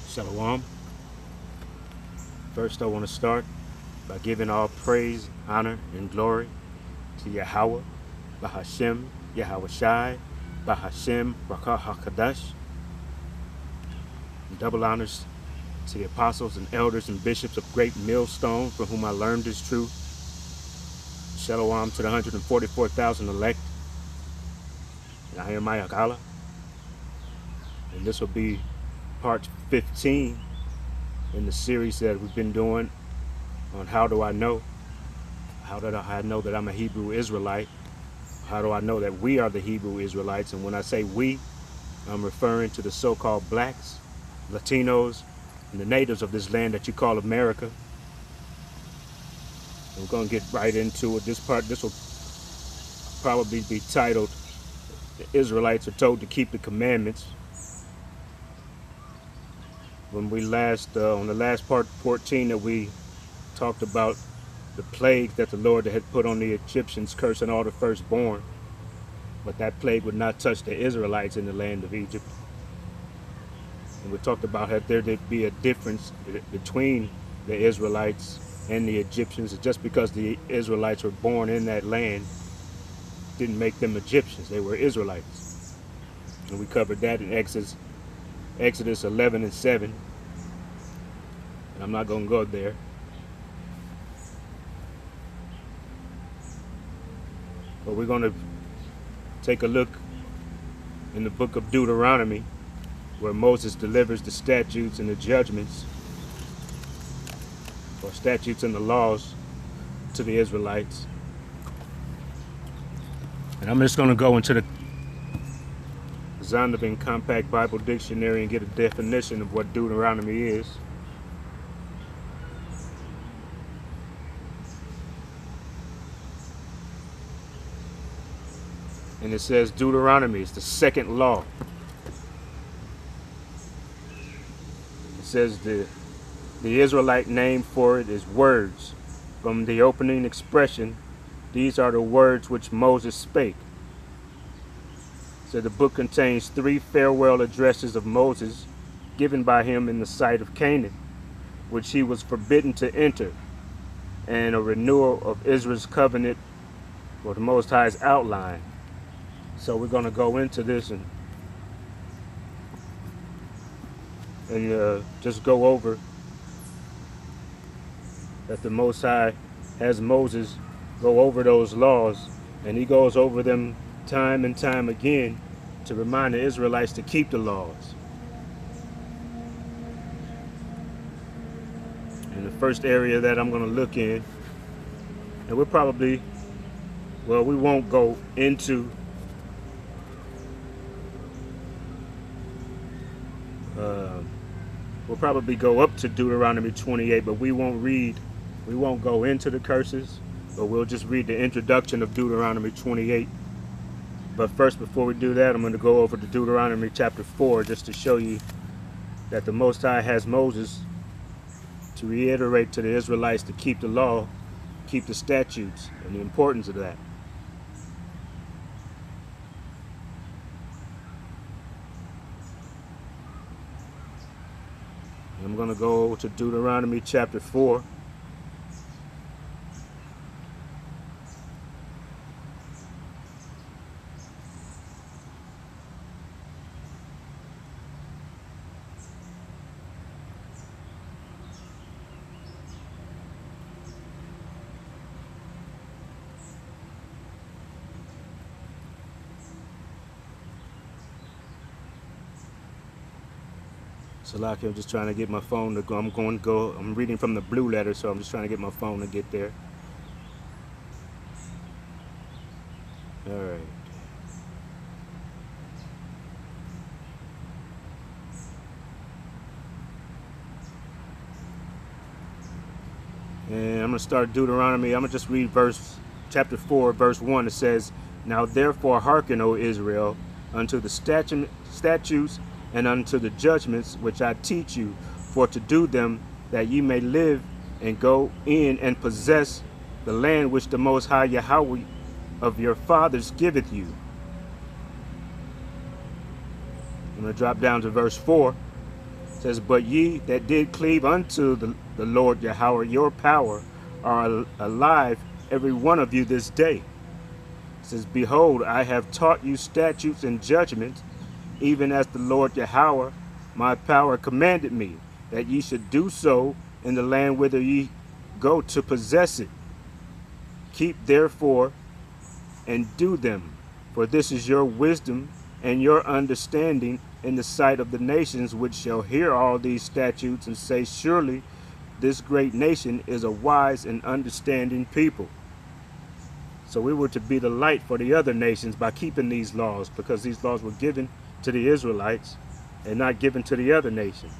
Shalom. First, I want to start by giving all praise, honor, and glory to Yahweh, Bahashem, Yahweh Shai, Bahashem, Rakah HaKadosh. Double honors to the apostles and elders and bishops of Great Millstone, from whom I learned this truth. Shalom to the 144,000 elect. And I am Mayakala. And this will be part 15 in the series that we've been doing on how do I know? How do I know that I'm a Hebrew Israelite? How do I know that we are the Hebrew Israelites? And when I say we, I'm referring to the so-called blacks, Latinos, and the natives of this land that you call America. We're going to get right into it. This will probably be titled, "The Israelites are told to keep the commandments." When we last, on the last part 14, that we talked about the plague that the Lord had put on the Egyptians, cursing all the firstborn. But that plague would not touch the Israelites in the land of Egypt. And we talked about how there'd be a difference between the Israelites and the Egyptians. Just because the Israelites were born in that land didn't make them Egyptians. They were Israelites. And we covered that in Exodus 11 and 7. And I'm not going to go there. But we're going to take a look in the book of Deuteronomy, where Moses delivers the statutes and the judgments, or statutes and the laws, to the Israelites. And I'm just going to go into the Zondervan Compact Bible Dictionary and get a definition of what Deuteronomy is. And it says Deuteronomy is the second law. It says the Israelite name for it is words. From the opening expression, these are the words which Moses spake. So the book contains 3 farewell addresses of Moses given by him in the sight of Canaan, which he was forbidden to enter, and a renewal of Israel's covenant for the Most High's outline. So we're going to go into this and just go over that the Most High has Moses go over those laws, and he goes over them time and time again to remind the Israelites to keep the laws. And the first area that I'm going to look in, and we won't go into we'll probably go up to Deuteronomy 28, but we won't go into the curses, but we'll just read the introduction of Deuteronomy 28. But first, before we do that, I'm going to go over to Deuteronomy chapter 4, just to show you that the Most High has Moses to reiterate to the Israelites to keep the law, keep the statutes, and the importance of that. I'm going to go over to Deuteronomy chapter 4. Salaki, I'm just trying to get my phone to go. I'm reading from the blue letter, so I'm just trying to get my phone to get there. All right. And I'm going to start Deuteronomy. I'm going to just read chapter 4, verse 1. It says, "Now therefore hearken, O Israel, unto the statutes and unto the judgments which I teach you, for to do them, that ye may live and go in and possess the land which the Most High Yahweh of your fathers giveth you." I'm going to drop down to verse 4. It says, but ye that did cleave unto the Lord Yahweh, your power, are alive, every one of you this day. It says, behold, I have taught you statutes and judgments, even as the Lord Yahweh, my power, commanded me, that ye should do so in the land whither ye go to possess it. Keep therefore and do them, for this is your wisdom and your understanding in the sight of the nations, which shall hear all these statutes and say, surely this great nation is a wise and understanding people. So we were to be the light for the other nations by keeping these laws, because these laws were given to the Israelites and not given to the other nations.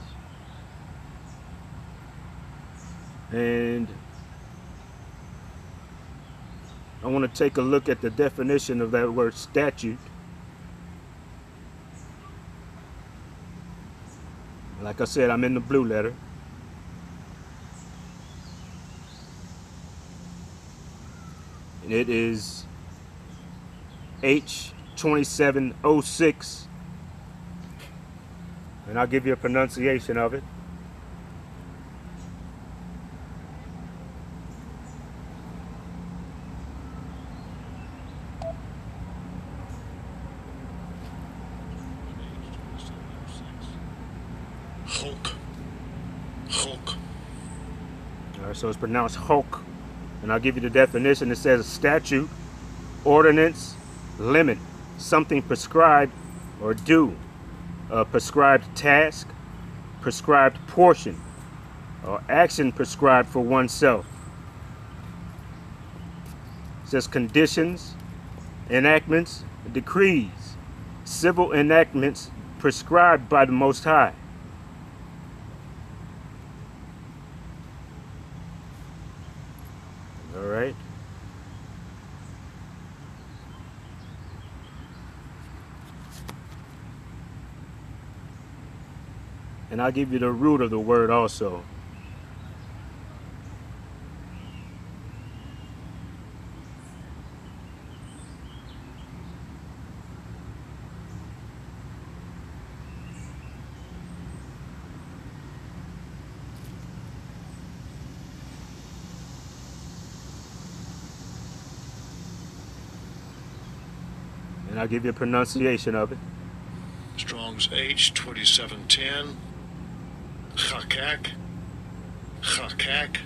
And I want to take a look at the definition of that word statute. Like I said, I'm in the blue letter. And it is H2706. And I'll give you a pronunciation of it. Hulk. All right, so it's pronounced Hulk. And I'll give you the definition. It says statute, ordinance, limit, something prescribed or due, a prescribed task, prescribed portion, or action prescribed for oneself. It says conditions, enactments, decrees, civil enactments prescribed by the Most High. All right. And I'll give you the root of the word also. And I'll give you a pronunciation of it. Strong's H2710. Chakak. Chakak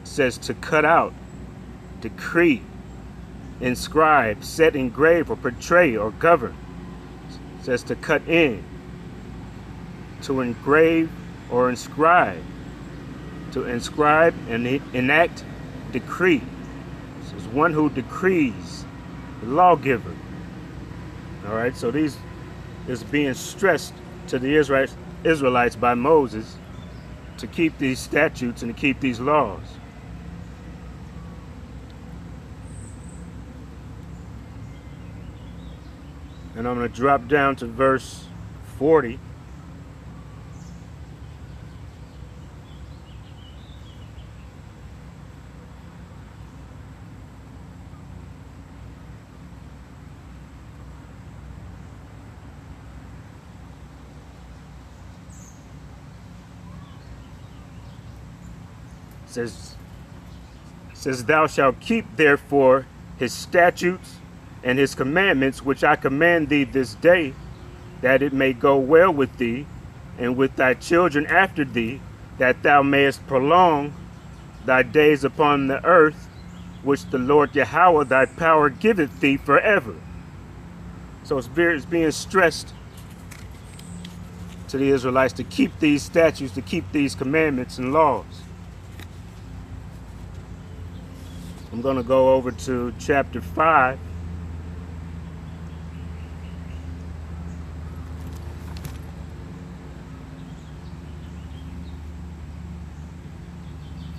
says to cut out, decree, inscribe, set, engrave, or portray, or govern. It says to cut in, to engrave or inscribe, to inscribe and enact, decree. This is one who decrees, the lawgiver. All right, so these is being stressed to the Israelites by Moses to keep these statutes and to keep these laws. And I'm going to drop down to verse 40. Says, thou shalt keep therefore his statutes and his commandments, which I command thee this day, that it may go well with thee and with thy children after thee, that thou mayest prolong thy days upon the earth, which the Lord Yahweh thy power giveth thee forever. So it's being stressed to the Israelites to keep these statutes, to keep these commandments and laws. I'm going to go over to chapter 5.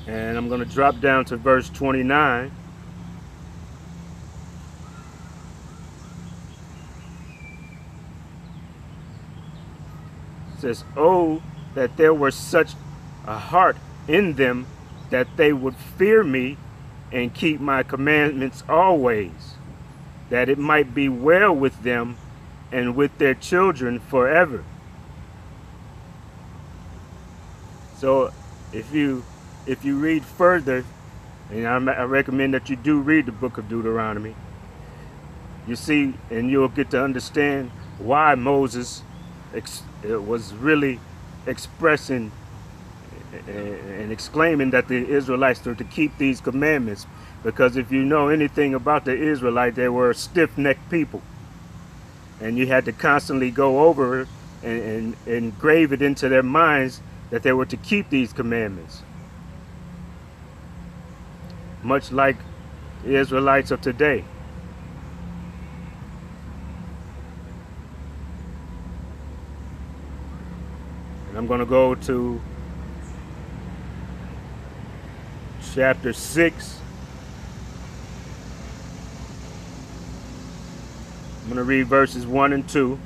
And I'm going to drop down to verse 29. It says, oh, that there were such a heart in them that they would fear me and keep my commandments always, that it might be well with them and with their children forever. So if you read further, and I recommend that you do read the book of Deuteronomy, you see, and you'll get to understand why Moses was really expressing and exclaiming that the Israelites were to keep these commandments. Because if you know anything about the Israelites, they were a stiff-necked people. And you had to constantly go over it and engrave it into their minds that they were to keep these commandments. Much like the Israelites of today. And I'm going to go to chapter 6. I'm going to read verses 1 and 2.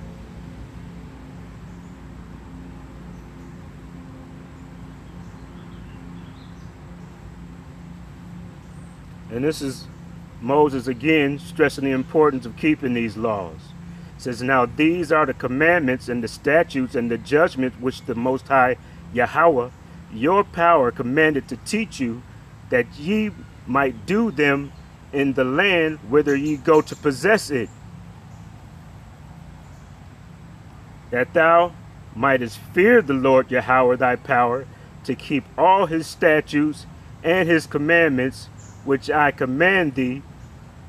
And this is Moses again stressing the importance of keeping these laws. It says, now these are the commandments and the statutes and the judgments which the Most High Yahweh, your power, commanded to teach you, that ye might do them in the land whither ye go to possess it, that thou mightest fear the Lord Yahweh thy power, to keep all his statutes and his commandments, which I command thee,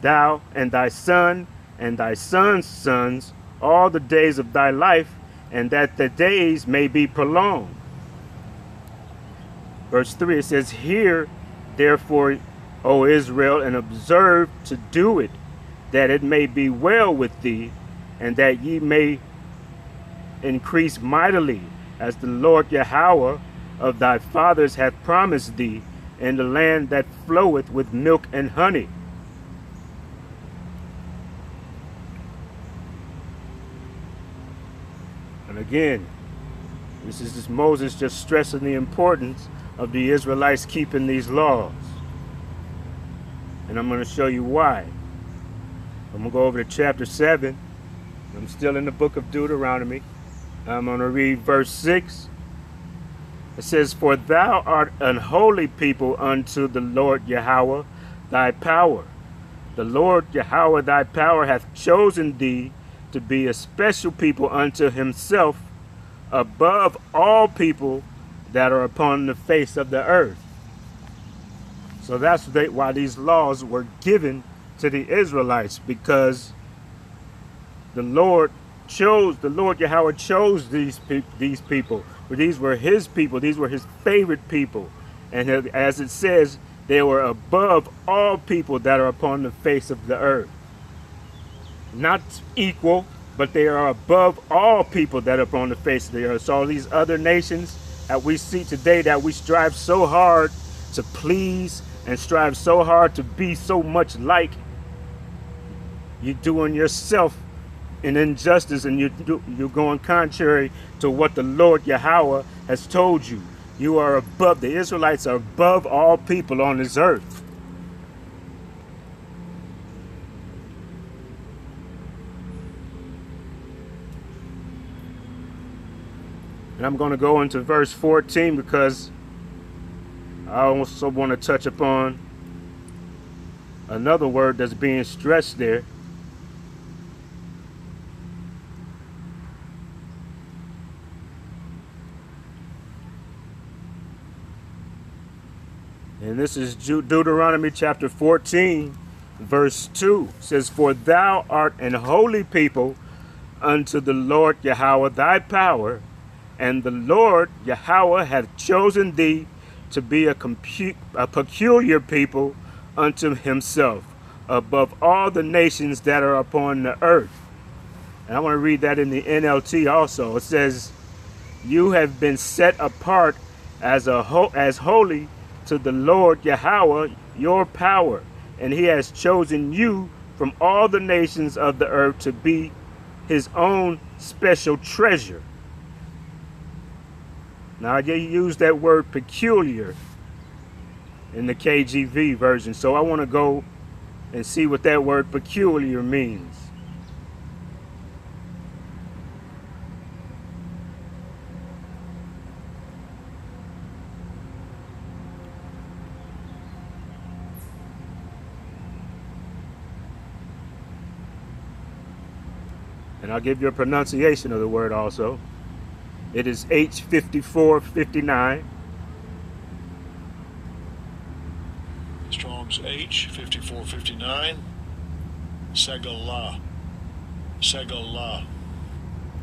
thou and thy son and thy son's sons, all the days of thy life, and that the days may be prolonged. Verse 3, it says, hear therefore, O Israel, and observe to do it, that it may be well with thee, and that ye may increase mightily, as the Lord Yahweh of thy fathers hath promised thee, in the land that floweth with milk and honey. And again, this is just Moses just stressing the importance of the Israelites keeping these laws. And I'm going to show you why. I'm going to go over to chapter 7. I'm still in the book of Deuteronomy. I'm going to read verse 6. It says, for thou art an holy people unto the Lord Yahweh thy power. The Lord Yahweh thy power hath chosen thee to be a special people unto himself, above all people that are upon the face of the earth. So that's why these laws were given to the Israelites, because the Lord Yahweh chose these people. These were his people. These were his favorite people. And as it says, they were above all people that are upon the face of the earth. Not equal, but they are above all people that are upon the face of the earth. So all these other nations that we see today, that we strive so hard to please and strive so hard to be so much like, you're doing yourself an injustice, and you're going contrary to what the Lord Yahweh has told you. You are above, the Israelites are above all people on this earth. And I'm going to go into verse 14 because I also want to touch upon another word that's being stressed there. And this is Deuteronomy chapter 14, verse 2. It says, for thou art an holy people unto the Lord Yahweh thy power, and the Lord Yahweh hath chosen thee to be a peculiar people unto himself, above all the nations that are upon the earth. And I want to read that in the NLT also. It says, you have been set apart as holy to the Lord Yahweh your power, and he has chosen you from all the nations of the earth to be his own special treasure. Now, you use that word peculiar in the KJV version, so I want to go and see what that word peculiar means. And I'll give you a pronunciation of the word also. It is H5459. Strong's H5459. Segala. Segala.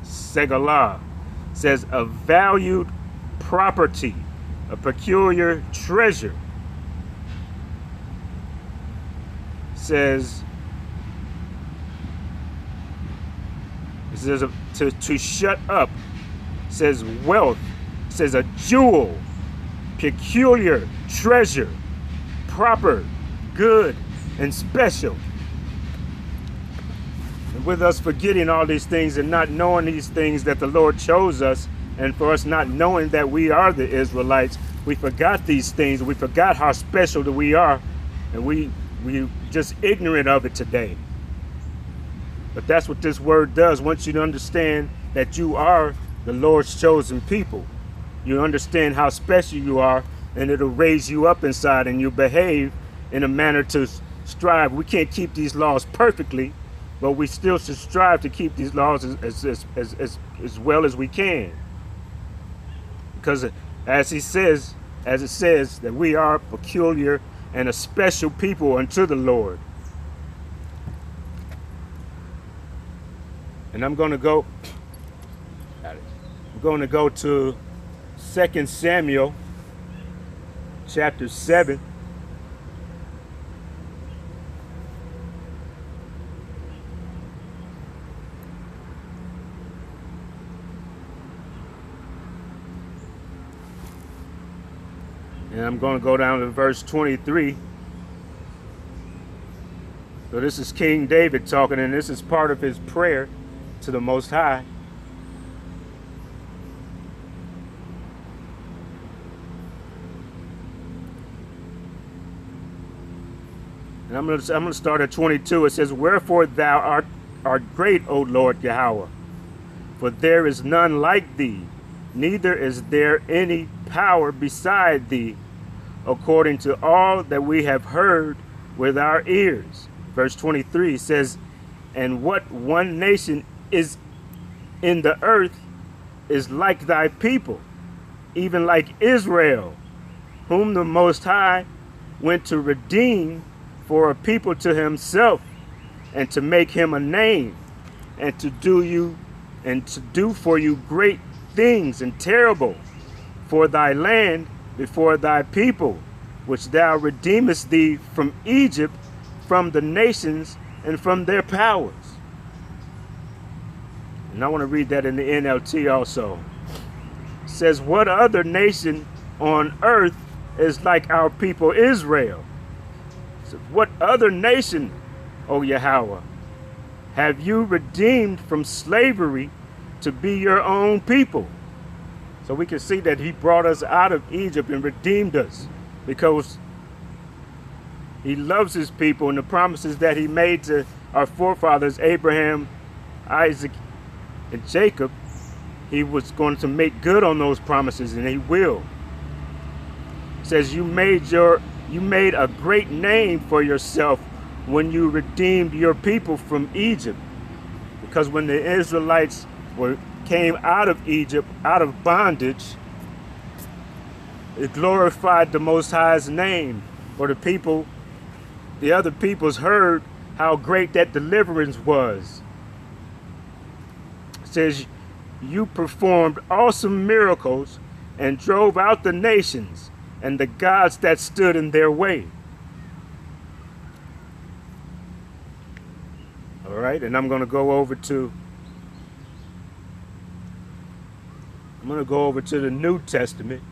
Segala says a valued property, a peculiar treasure. Says it says to shut up. Says wealth. Says a jewel, peculiar treasure, proper, good, and special. And with us forgetting all these things and not knowing these things that the Lord chose us, and for us not knowing that we are the Israelites, we forgot these things. We forgot how special that we are, and we just ignorant of it today. But that's what this word does. Once you understand that you are the Lord's chosen people, you understand how special you are, and it'll raise you up inside, and you behave in a manner to strive. We can't keep these laws perfectly, but we still should strive to keep these laws as well as we can. Because as it says that we are peculiar and a special people unto the Lord. And I'm going to go to 2 Samuel chapter 7. And I'm going to go down to verse 23. So this is King David talking, and this is part of his prayer to the Most High. And I'm going to start at 22. It says, "Wherefore thou art great, O Lord Yahweh, for there is none like thee, neither is there any power beside thee, according to all that we have heard with our ears." Verse 23 says, "And what one nation is in the earth is like thy people, even like Israel, whom the Most High went to redeem for a people to himself, and to make him a name, and to do for you great things and terrible for thy land before thy people, which thou redeemest thee from Egypt, from the nations and from their powers." And I want to read that in the NLT also. It says, "What other nation on earth is like our people Israel?" So what other nation, O Yahweh, have you redeemed from slavery to be your own people? So we can see that he brought us out of Egypt and redeemed us because he loves his people, and the promises that he made to our forefathers, Abraham, Isaac, and Jacob, he was going to make good on those promises, and he will. It says, you made a great name for yourself when you redeemed your people from Egypt. Because when the Israelites came out of Egypt, out of bondage, it glorified the Most High's name. For the other peoples heard how great that deliverance was. It says, you performed awesome miracles and drove out the nations and the gods that stood in their way. All right, and I'm going to go over to the New Testament.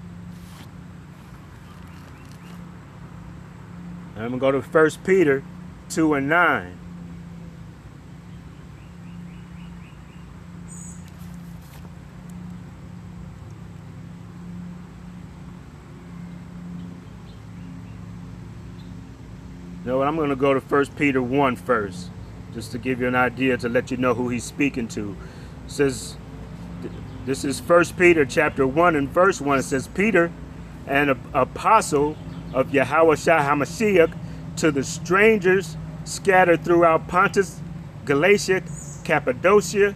And I'm going to go to 1 Peter 2:9. No, I'm going to go to 1 Peter 1 first, just to give you an idea, to let you know who he's speaking to. It says, this is 1 Peter chapter 1 and verse 1. It says, Peter, an apostle of Yahushua HaMashiach, to the strangers scattered throughout Pontus, Galatia, Cappadocia,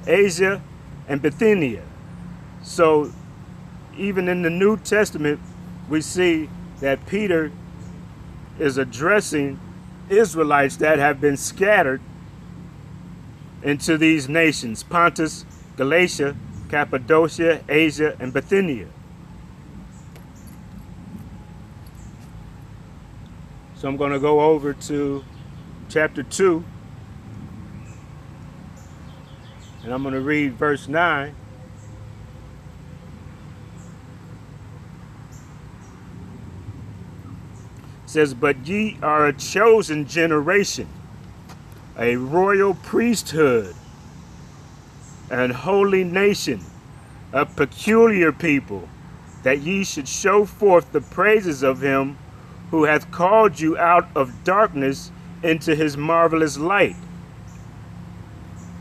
Asia, and Bithynia. So even in the New Testament, we see that Peter is addressing Israelites that have been scattered into these nations: Pontus, Galatia, Cappadocia, Asia, and Bithynia. So I'm going to go over to chapter 2, and I'm going to read verse 9. It says, "But ye are a chosen generation, a royal priesthood, an holy nation, a peculiar people, that ye should show forth the praises of him who hath called you out of darkness into his marvelous light."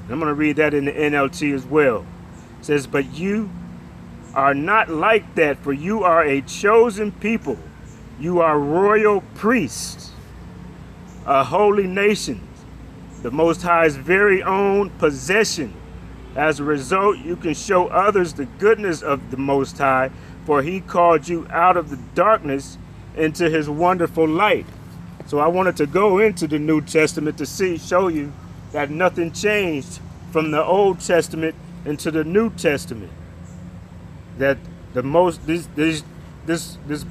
I'm going to read that in the NLT as well. It says, "But you are not like that, for you are a chosen people. You are royal priests, a holy nation, the Most High's very own possession. As a result, you can show others the goodness of the Most High, for he called you out of the darkness into his wonderful light." So I wanted to go into the New Testament to show you that nothing changed from the Old Testament into the New Testament. That this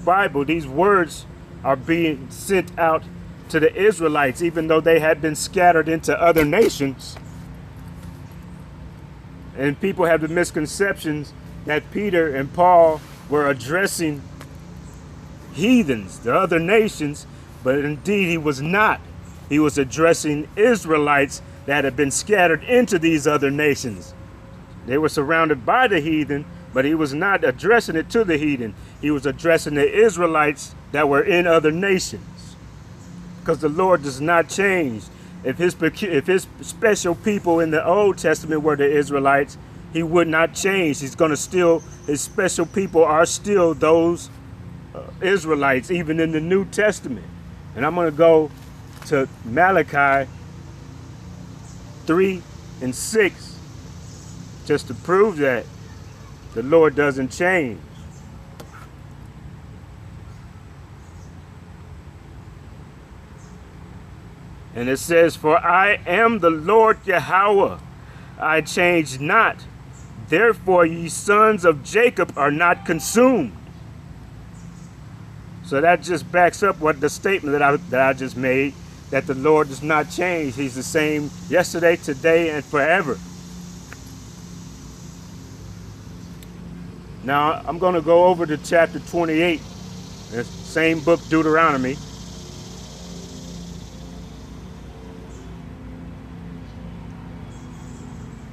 Bible, these words are being sent out to the Israelites, even though they had been scattered into other nations. And people have the misconceptions that Peter and Paul were addressing heathens, the other nations, but indeed he was not. He was addressing Israelites that had been scattered into these other nations. They were surrounded by the heathen, but he was not addressing it to the heathen. He was addressing the Israelites that were in other nations. Because the Lord does not change. If his special people in the Old Testament were the Israelites, he would not change. He's going to still, his special people are still those Israelites, even in the New Testament. And I'm going to go to Malachi 3 and 6 just to prove that the Lord doesn't change. And it says, "For I am the Lord Yahweh, I change not. Therefore ye sons of Jacob are not consumed." So that just backs up what the statement that I just made, that the Lord does not change. He's the same yesterday, today, and forever. Now I'm going to go over to chapter 28, the same book, Deuteronomy.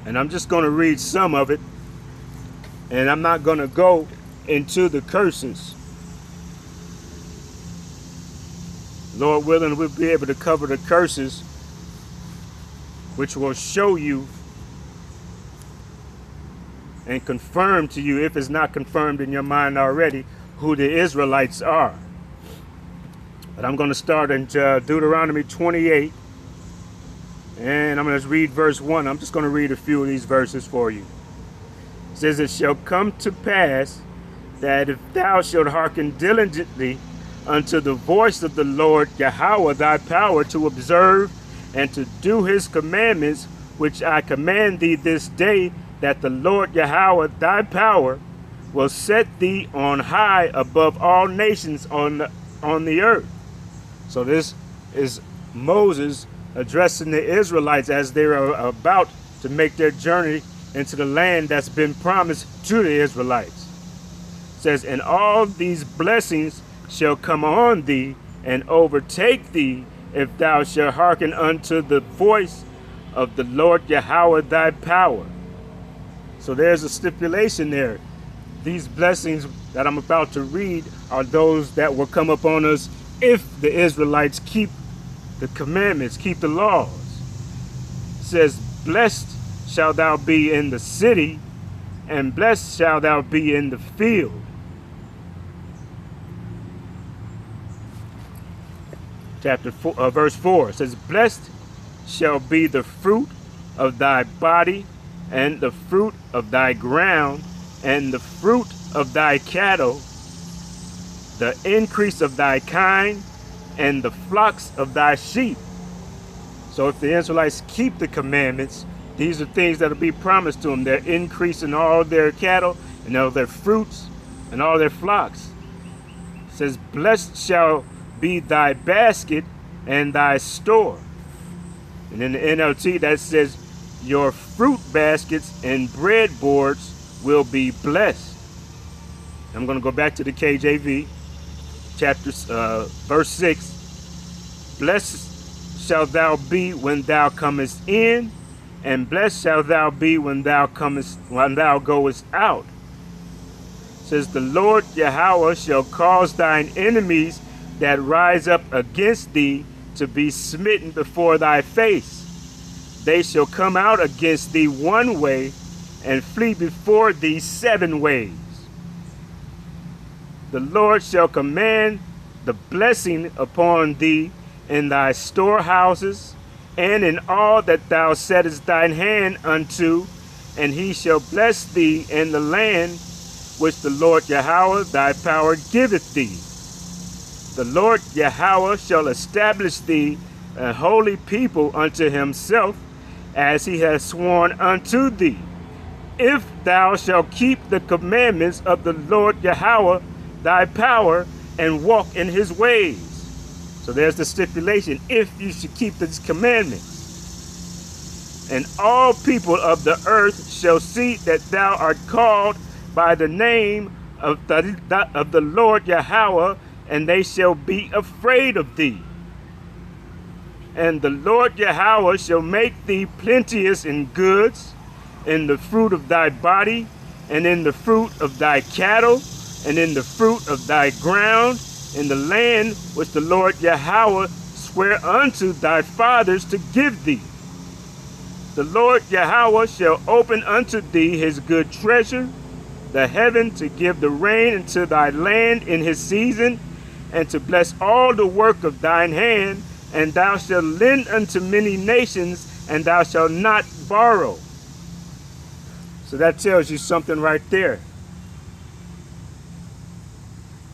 And I'm just going to read some of it, and I'm not going to go into the curses. Lord willing, we'll be able to cover the curses, which will show you and confirm to you, if it's not confirmed in your mind already, who the Israelites are. But I'm going to start in Deuteronomy 28, and I'm going to read verse 1. I'm just going to read a few of these verses for you. It says, "It shall come to pass that if thou shalt hearken diligently unto the voice of the Lord Yahweh thy power, to observe and to do his commandments, which I command thee this day, that the Lord Yahweh thy power will set thee on high above all nations on the earth." So this is Moses addressing the Israelites as they are about to make their journey into the land that's been promised to the Israelites. It says, "And all these blessings shall come on thee and overtake thee, if thou shalt hearken unto the voice of the Lord Yahweh thy power." So there's a stipulation there. These blessings that I'm about to read are those that will come upon us if the Israelites keep the commandments, keep the laws. It says, "Blessed shalt thou be in the city, and blessed shalt thou be in the field." Verse 4 says, "Blessed shall be the fruit of thy body, and the fruit of thy ground, and the fruit of thy cattle, the increase of thy kind, and the flocks of thy sheep. So if the Israelites keep the commandments, these are things that will be promised to them. Their increase in all their cattle, and all their fruits, and all their flocks. It says, blessed shall be thy basket and thy store. And in the NLT that says, your fruit baskets and bread boards will be blessed. I'm going to go back to the KJV, verse 6. Blessed shalt thou be when thou comest in, and blessed shalt thou be when thou goest out. It says, the Lord Yahweh shall cause thine enemies that rise up against thee to be smitten before thy face. They shall come out against thee one way, and flee before thee 7 ways. The Lord shall command the blessing upon thee in thy storehouses, and in all that thou settest thine hand unto, and he shall bless thee in the land which the Lord Yahweh thy power giveth thee. The Lord Yahweh shall establish thee a holy people unto himself, as he has sworn unto thee, if thou shalt keep the commandments of the Lord Yahweh thy power, and walk in his ways. So there's the stipulation, if you should keep these commandments. And all people of the earth shall see that thou art called by the name of the Lord Yahweh, and they shall be afraid of thee. And the Lord Yahweh shall make thee plenteous in goods, in the fruit of thy body, and in the fruit of thy cattle, and in the fruit of thy ground, in the land which the Lord Yahweh sware unto thy fathers to give thee. The Lord Yahweh shall open unto thee his good treasure, the heaven, to give the rain into thy land in his season, and to bless all the work of thine hand. And thou shalt lend unto many nations, and thou shalt not borrow. So that tells you something right there.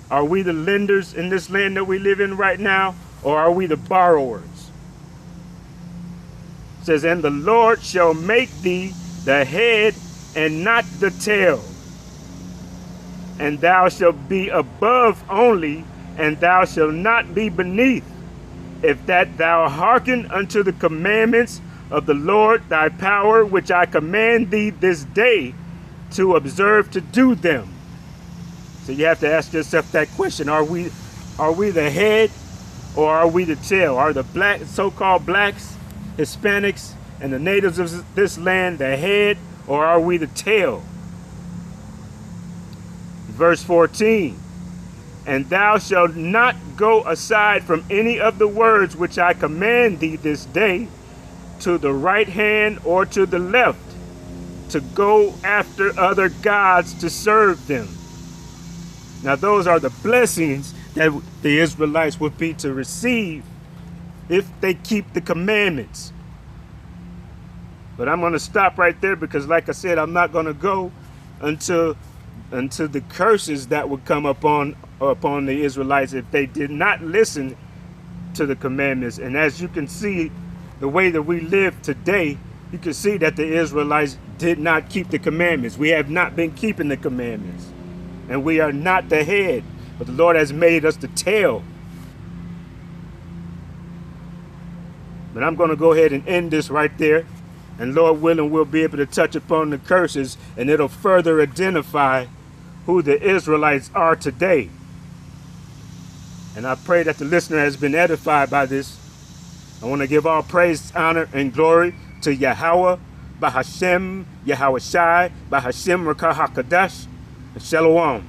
Are we the lenders in this land that we live in right now, or are we the borrowers? It says, and the Lord shall make thee the head and not the tail. And thou shalt be above only, and thou shalt not be beneath. If that thou hearken unto the commandments of the Lord thy power, which I command thee this day, to observe to do them. So you have to ask yourself that question. Are we the head, or are we the tail? Are the so-called blacks, Hispanics, and the natives of this land the head, or are we the tail? Verse 14. And thou shalt not go aside from any of the words which I command thee this day, to the right hand or to the left, to go after other gods to serve them. Now those are the blessings that the Israelites would be to receive if they keep the commandments. But I'm going to stop right there, because like I said, I'm not going to go until the curses that would come upon the Israelites if they did not listen to the commandments. And as you can see, the way that we live today, you can see that the Israelites did not keep the commandments. We have not been keeping the commandments. And we are not the head, but the Lord has made us the tail. But I'm going to go ahead and end this right there. And Lord willing, we'll be able to touch upon the curses, and it'll further identify who the Israelites are today. And I pray that the listener has been edified by this. I want to give all praise, honor, and glory to Yahweh, Bahashem, Yahweh Shai, Bahashem Rakah HaKadosh, and Shalom.